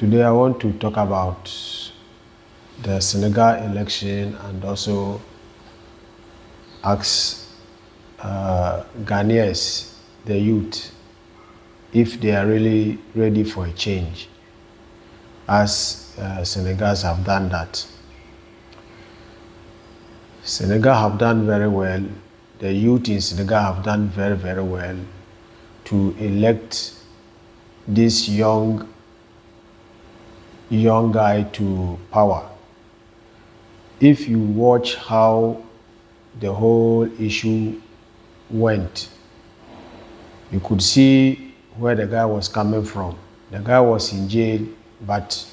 Today I want to talk about the Senegal election and also ask Ghanaians, the youth, if they are really ready for a change, as Senegals have done that. Senegal have done very well. The youth in Senegal have done very, very well to elect this young guy to power. If you watch how the whole issue went, you could see where the guy was coming from. The guy was in jail, but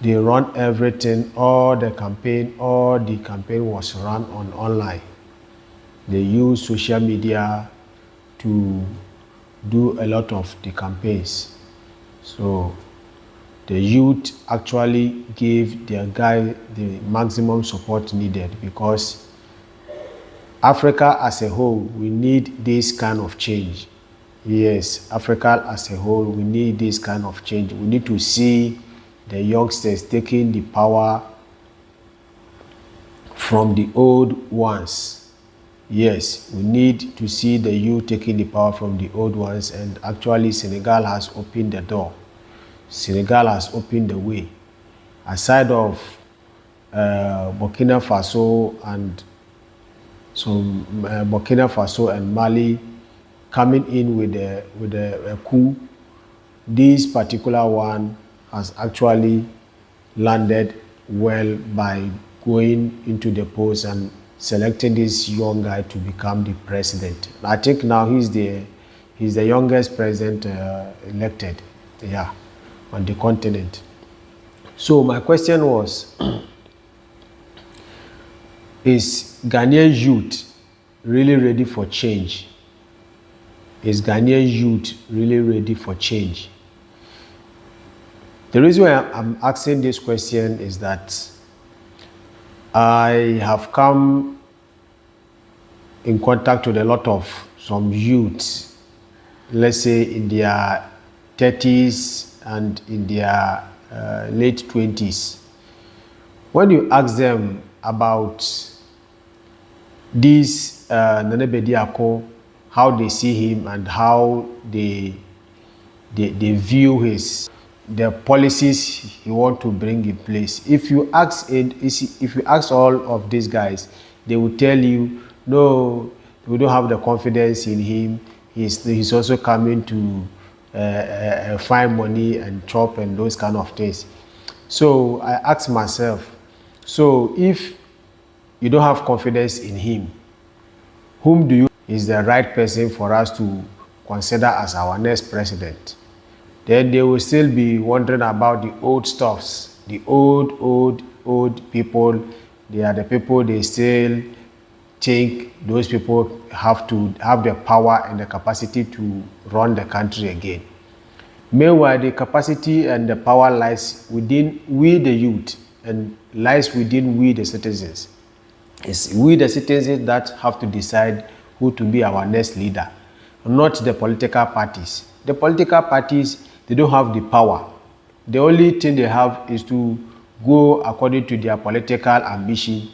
they run everything, all the campaign was run on online. They use social media to do a lot of the campaigns. So the youth actually gave their guy the maximum support needed, because Africa as a whole, we need this kind of change. Yes, Africa as a whole, we need this kind of change. We need to see the youngsters taking the power from the old ones. Yes, we need to see the youth taking the power from the old ones, and actually Senegal has opened the door. Senegal has opened the way. Aside of Burkina Faso and Burkina Faso and Mali coming in with a coup, this particular one has actually landed well by going into the polls and selecting this young guy to become the president. I think now he's the youngest president elected, yeah, on the continent. So my question was, is Ghanaian youth really ready for change? Is Ghanaian youth really ready for change? The reason why I'm asking this question is that I have come in contact with a lot of some youths, let's say in their 30s and in their late 20s. When you ask them about this badiako, how they see him and how they view the policies he want to bring in place. If you ask all of these guys, they will tell you, no, we don't have the confidence in him. He's also coming to find money and chop and those kind of things. So I asked myself, so if you don't have confidence in him, whom do you is the right person for us to consider as our next president? Then they will still be wondering about the old stuffs, the old people. They are the people they still think those people have to have the power and the capacity to run the country again. Meanwhile, the capacity and the power lies within we the youth and lies within we the citizens. It's we the citizens that have to decide who to be our next leader, not the political parties. The political parties, they don't have the power. The only thing they have is to go according to their political ambition,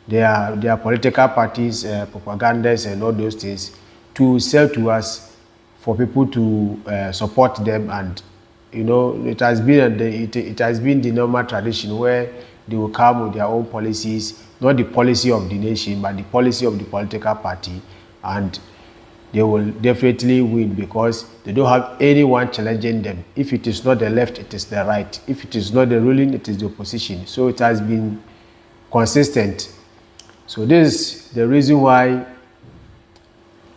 their political parties, propagandas and all those things, to sell to us for people to support them. And you know, it has been the normal tradition where they will come with their own policies, not the policy of the nation, but the policy of the political party, and they will definitely win because they don't have anyone challenging them. If it is not the left, it is the right. If it is not the ruling, it is the opposition. So it has been consistent. So this is the reason why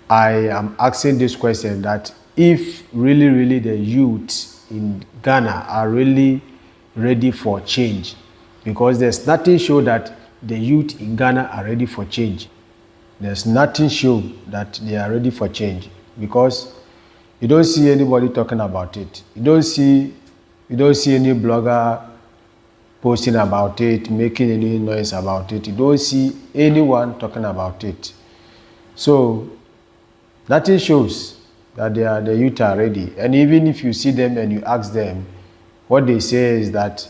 I am asking this question, that if really the youth in Ghana are really ready for change, because there's nothing show that the youth in Ghana are ready for change. There's nothing show that they are ready for change, because you don't see anybody talking about it. You don't see any blogger posting about it, making any noise about it. You don't see anyone talking about it. So nothing shows that the youth are ready. And even if you see them and you ask them, what they say is that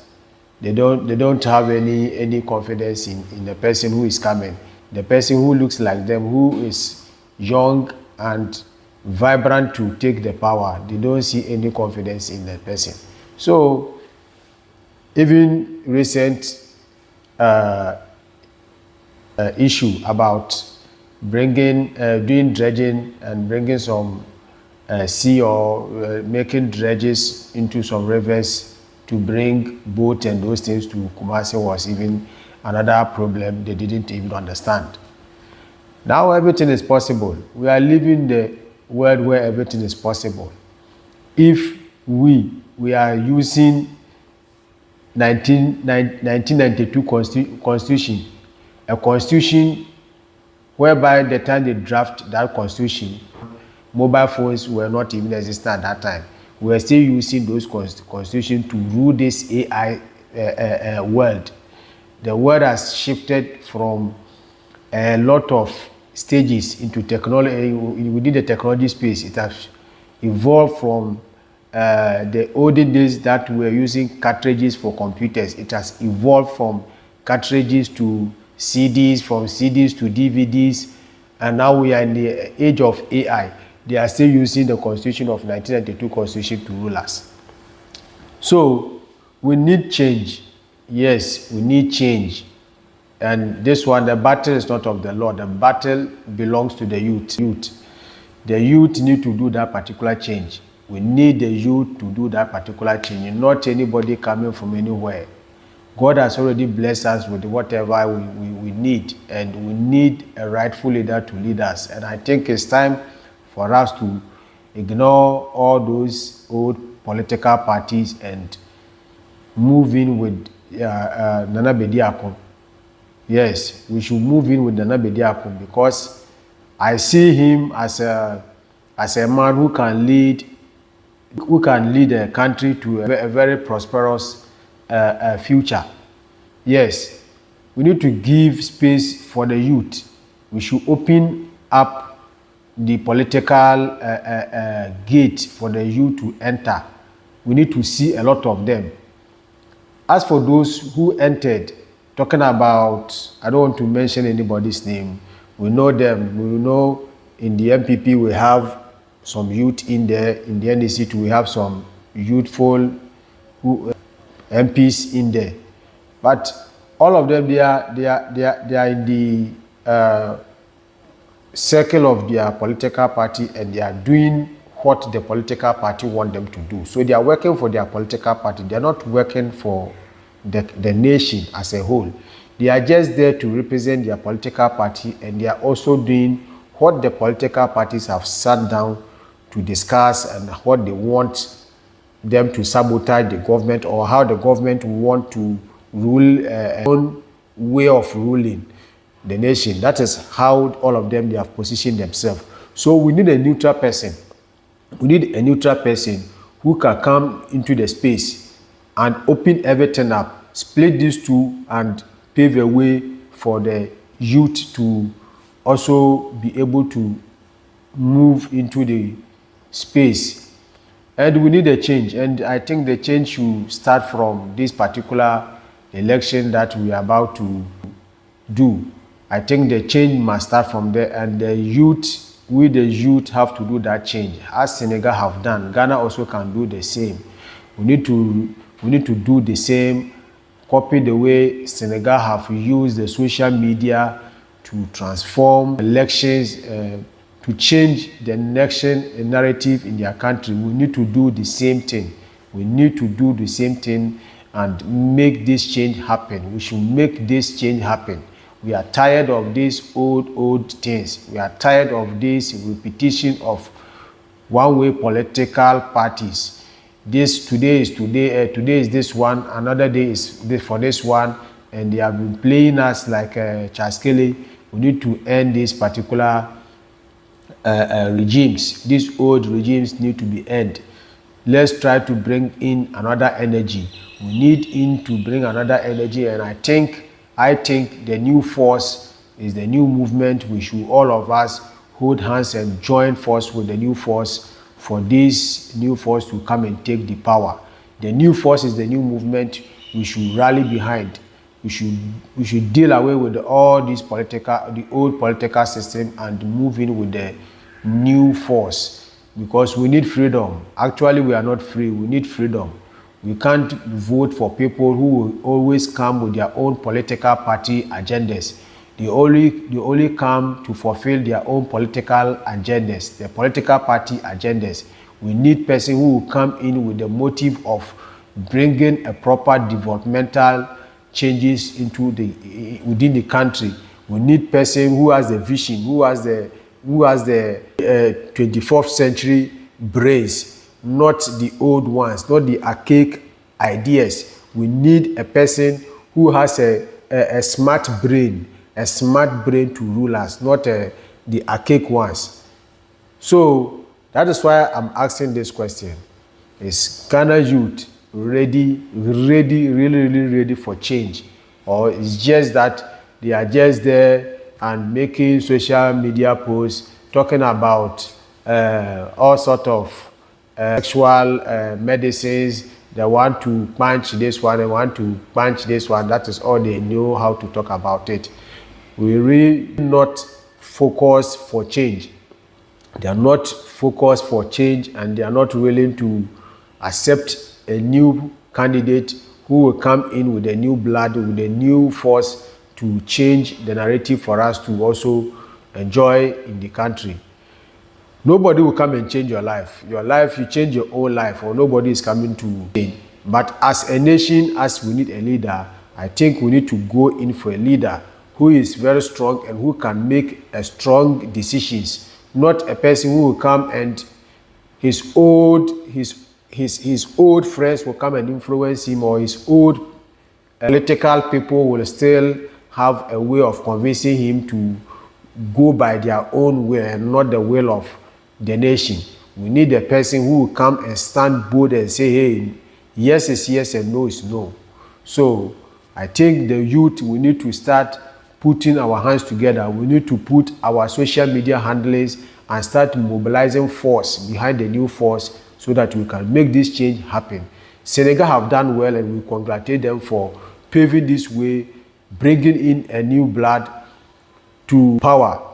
they don't have any confidence in the person who is coming. The person who looks like them, who is young and vibrant to take the power, they don't see any confidence in the person. So even recent issue about bringing doing dredging and bringing some sea or making dredges into some rivers to bring boat and those things to Kumasi was even another problem they didn't even understand. Now everything is possible. We are living the world where everything is possible. If we are using 1992 constitution, a constitution whereby the time they draft that constitution, mobile phones were not even existing at that time. We are still using those constitutions to rule this AI world. The world has shifted from a lot of stages into technology. Within the technology space, it has evolved from the olden days that we were using cartridges for computers. It has evolved from cartridges to CDs, from CDs to DVDs, and now we are in the age of AI. They are still using the constitution of 1992 constitution to rule us. So we need change. Yes, we need change. And this one, the battle is not of the Lord. The battle belongs to the youth. The youth need to do that particular change. We need the youth to do that particular change, not anybody coming from anywhere. God has already blessed us with whatever we need, and we need a rightful leader to lead us. And I think it's time for us to ignore all those old political parties and move in with Nana Badiako. Yes, we should move in with Nana Badiako, because I see him as a man who can lead a country to a very prosperous future. Yes, we need to give space for the youth. We should open up the political gate for the youth to enter. We need to see a lot of them. As for those who entered, talking about, I don't want to mention anybody's name. We know them. We know in the MPP we have some youth in there. In the NDC too, we have some youthful MPs in there. But all of them, they are in the circle of their political party, and they are doing what the political party want them to do. So they are working for their political party. They are not working for the nation as a whole. They are just there to represent their political party, and they are also doing what the political parties have sat down to discuss, and what they want them to sabotage the government, or how the government want to rule their own way of ruling the nation. That is how all of them, they have positioned themselves. So we need a neutral person. We need a neutral person who can come into the space and open everything up, split these two, and pave a way for the youth to also be able to move into the space. And we need a change. And I think the change should start from this particular election that we are about to do. I think the change must start from there, and the youth, we the youth have to do that change. As Senegal have done, Ghana also can do the same. We need to do the same, copy the way Senegal have used the social media to transform elections, to change the election narrative in their country. We need to do the same thing. We need to do the same thing and make this change happen. We should make this change happen. We are tired of these old things. We are tired of this repetition of one-way political parties. Today is this one, another day is this for this one, and they have been playing us like Chaskele. We need to end these particular regimes. These old regimes need to be ended. Let's try to bring in another energy. We need to bring another energy, and I think the new force is the new movement. We should, all of us, hold hands and join force with the new force for this new force to come and take the power. The new force is the new movement we should rally behind. We should deal away with all the old political system and move in with the new force, because we need freedom. Actually, we are not free. We need freedom. We can't vote for people who will always come with their own political party agendas. They only come to fulfill their own political agendas, their political party agendas. We need person who will come in with the motive of bringing a proper developmental changes within the country. We need person who has the vision, who has the 24th century brains, not the old ones, not the archaic ideas. We need a person who has a smart brain to rule us, not the archaic ones. So that is why I'm asking this question. Is Ghana youth really ready for change? Or it's just that they are just there and making social media posts talking about all sort of sexual medicines? They want to punch this one, they want to punch this one. That is all they know how to talk about it. We really not focused for change. They are not focused for change, and they are not willing to accept a new candidate who will come in with a new blood, with a new force to change the narrative for us to also enjoy in the country. Nobody will come and change your life. Your life, you change your own life, or nobody is coming to change. But as a nation, as we need a leader, I think we need to go in for a leader who is very strong and who can make strong decisions, not a person who will come and his old friends will come and influence him, or his old political people will still have a way of convincing him to go by their own will and not the will of the nation. We need a person who will come and stand bold and say, hey, yes is yes and no is no. So I think the youth, we need to start putting our hands together. We need to put our social media handlers and start mobilizing force behind the new force so that we can make this change happen. Senegal have done well, and we congratulate them for paving this way, bringing in a new blood to power.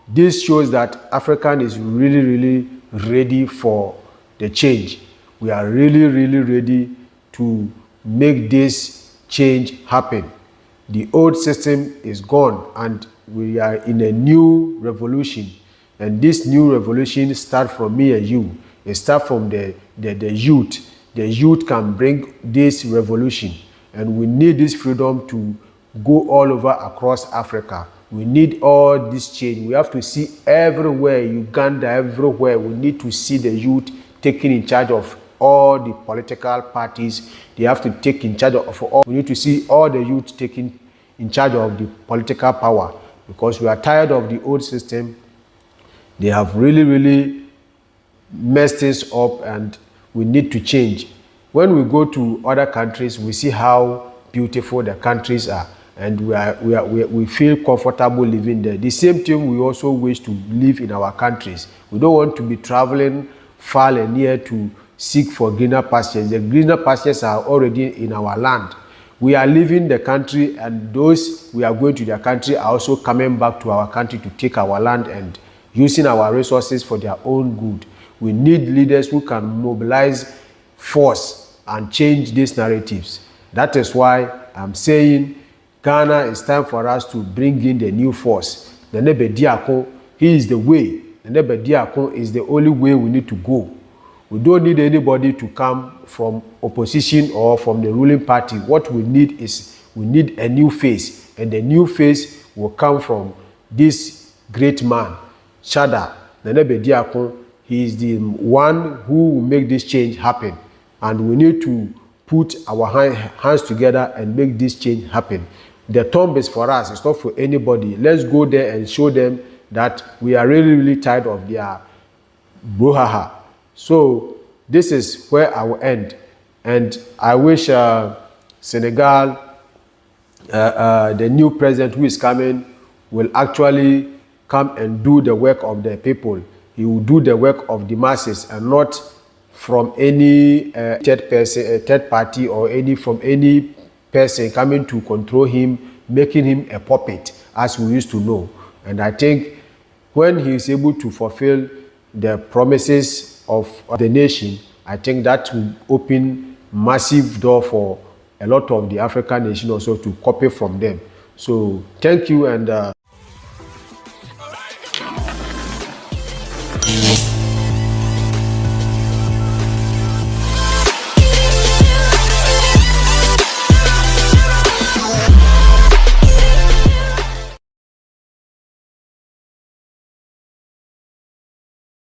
This shows that African is really ready for the change. We are really ready to make this change happen. The old system is gone, and we are in a new revolution. And this new revolution starts from me and you. It starts from the youth. The youth can bring this revolution. And we need this freedom to go all over across Africa. We need all this change. We have to see everywhere, Uganda, everywhere. We need to see the youth taking in charge of all the political parties. They have to take in charge of all. We need to see all the youth taking in charge of the political power, because we are tired of the old system. They have really messed things up, and we need to change. When we go to other countries, we see how beautiful the countries are, and we feel comfortable living there. The same thing we also wish to live in our countries. We don't want to be traveling far and near to seek for greener pastures. The greener pastures are already in our land. We are leaving the country, and those we are going to their country are also coming back to our country to take our land and using our resources for their own good. We need leaders who can mobilize force and change these narratives. That is why I'm saying Ghana, it's time for us to bring in the new force. The badiako, he is the way. The badiako is the only way we need to go. We don't need anybody to come from opposition or from the ruling party. What we need is, we need a new face. And the new face will come from this great man, Shada, Nana Bediako. He is the one who will make this change happen. And we need to put our hands together and make this change happen. The tomb is for us, it's not for anybody. Let's go there and show them that we are really tired of their brouhaha. So this is where I will end. And I wish Senegal, the new president who is coming, will actually come and do the work of the people. He will do the work of the masses and not from any third party, or from any person coming to control him, making him a puppet, as we used to know. And I think when he is able to fulfill the promises of the nation, I think that will open massive door for a lot of the African nations also to copy from them. So thank you, and